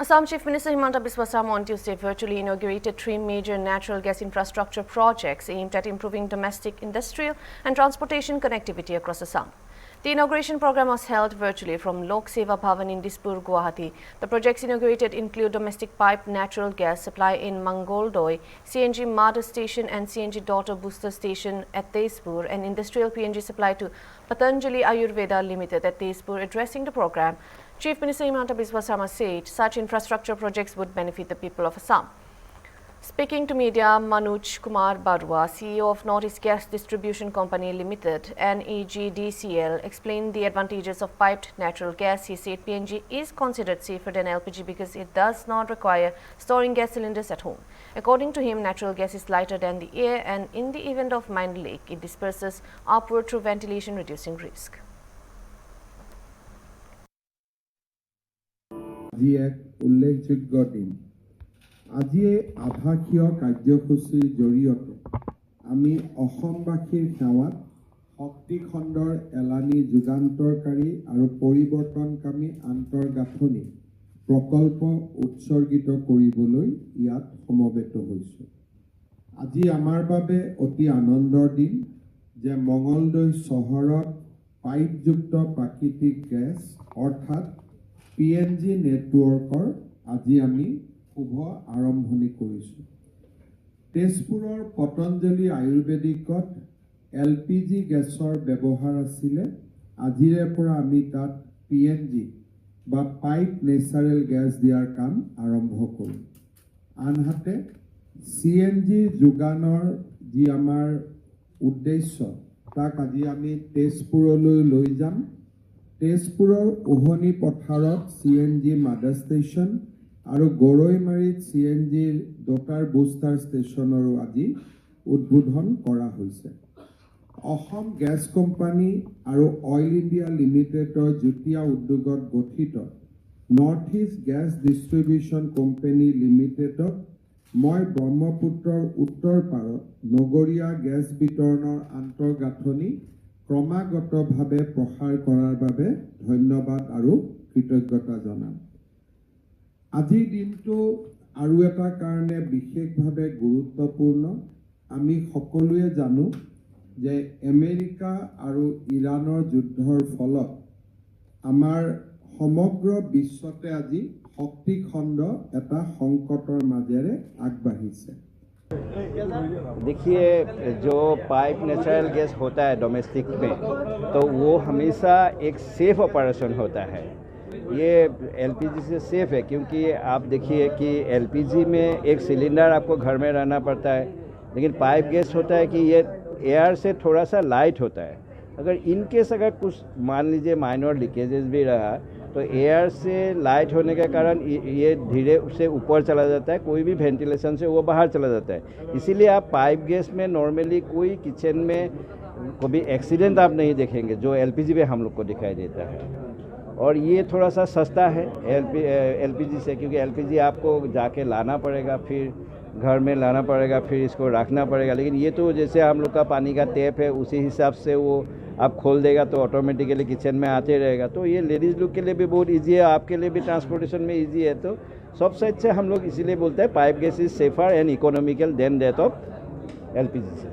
Assam Chief Minister Himanta Biswa Sarma on Tuesday virtually inaugurated 3 major natural gas infrastructure projects aimed at improving domestic, industrial and transportation connectivity across Assam. The inauguration program was held virtually from Lok Seva Bhavan in Dispur, Guwahati. The projects inaugurated include domestic piped natural gas supply in Mangoldoi, CNG Mother Station and CNG Daughter Booster Station at Tezpur, and industrial PNG supply to Patanjali Ayurveda Limited at Tezpur. Addressing the program, Chief Minister Himanta Biswa Sarma said such infrastructure projects would benefit the people of Assam. Speaking to media, Manoj Kumar Barua, CEO of Northeast Gas Distribution Company Limited, NEGDCL, explained the advantages of piped natural gas. He said PNG is considered safer than LPG because it does not require storing gas cylinders at home. According to him, natural gas is lighter than the air, and in the event of minor leak, it disperses upward through ventilation, reducing risk. আজি আভাসীয় কাৰ্যসূচীৰ জৰিয়তে আমি অসমবাসীৰ সেৱাত শক্তি খণ্ডৰ এলানি যুগান্তৰকাৰী আৰু পৰিৱৰ্তনকামী আন্তঃগাঁথনি প্ৰকল্প উৎসৰ্গিত কৰিবলৈ ইয়াত সমবেত হৈছোঁ। আজি আমাৰ বাবে অতি আনন্দৰ দিন যে মঙলদৈ চহৰত পাইপযুক্ত প্ৰাকৃতিক গেছ অৰ্থাৎ PNG নেটৱৰ্কৰ আজি আমি শুভ আৰম্ভণি কৰিছোঁ। তেজপুৰৰ পতঞ্জলি আয়ুৰ্বেদিকত LPG গেছৰ ব্যৱহাৰ আছিলে। আজিৰে পৰা আমি তাত PNG বা পাইপ নেচাৰেল গেছ দিয়াৰ কাম আৰম্ভ কৰিম। আনহাতে CNG যোগানৰ যি আমাৰ উদ্দেশ্য তাক আজি আমি তেজপুৰলৈ লৈ যাম। তেজপুৰৰ উহনি পথাৰত CNG মাদাৰ ষ্টেচন আৰু গৰৈমাৰীত CNG ডটাৰ বুষ্টাৰ ষ্টেচনৰো আজি উদ্বোধন কৰা হৈছে। অসম গেছ কোম্পানী আৰু অইল ইণ্ডিয়া লিমিটেডৰ যুটীয়া উদ্যোগত গঠিত north east gas distribution company লিমিটেডক মই ব্ৰহ্মপুত্ৰৰ উত্তৰ পাৰত নগৰীয়া গেছ বিতৰণৰ আন্তঃগাঁথনি ক্ৰমাগতভাৱে প্ৰসাৰ কৰাৰ বাবে ধন্যবাদ আৰু কৃতজ্ঞতা জনাম। আজিৰ দিনটো আৰু এটা কাৰণে বিশেষভাৱে গুৰুত্বপূৰ্ণ। আমি সকলোৱে জানো যে আমেৰিকা আৰু ইৰাণৰ যুদ্ধৰ ফলত আমাৰ সমগ্ৰ বিশ্বতে আজি শক্তি খণ্ড এটা সংকটৰ মাজেৰে আগবাঢ়িছে। देखिए, जो पाइप नेचुरल गैस होता है डोमेस्टिक में, तो वो हमेशा एक सेफ ऑपरेशन होता है। ये LPG से सेफ है क्योंकि आप देखिए कि LPG में एक सिलेंडर आपको घर में रहना पड़ता है, लेकिन पाइप गैस होता है कि ये एयर से थोड़ा सा लाइट होता है। अगर इनकेस अगर कुछ मान लीजिए माइनर लीकेजेस भी रहा तो एयर से लाइट होने के कारण ये धीरे से ऊपर चला जाता है, कोई भी वेंटिलेशन से वो बाहर चला जाता है। इसीलिए आप पाइप गैस में नॉर्मली कोई किचन में कभी एक्सीडेंट आप नहीं देखेंगे जो LPG में हम लोग को दिखाई देता है। और ये थोड़ा सा सस्ता है LPG से, क्योंकि LPG आपको जाके लाना पड़ेगा, फिर घर में लाना पड़ेगा, फिर इसको रखना पड़ेगा। लेकिन ये तो जैसे हम लोग का पानी का टैप है उसी हिसाब से वो आप खोल देगा तो ऑटोमेटिकली किचन में आते रहेगा। तो ये लेडीज़ लोग के लिए भी बहुत इजी है, आपके लिए भी ट्रांसपोर्टेशन में इजी है। तो सबसे अच्छे हम लोग इसीलिए बोलते हैं pipe gas is safer and economical then that of LPG say.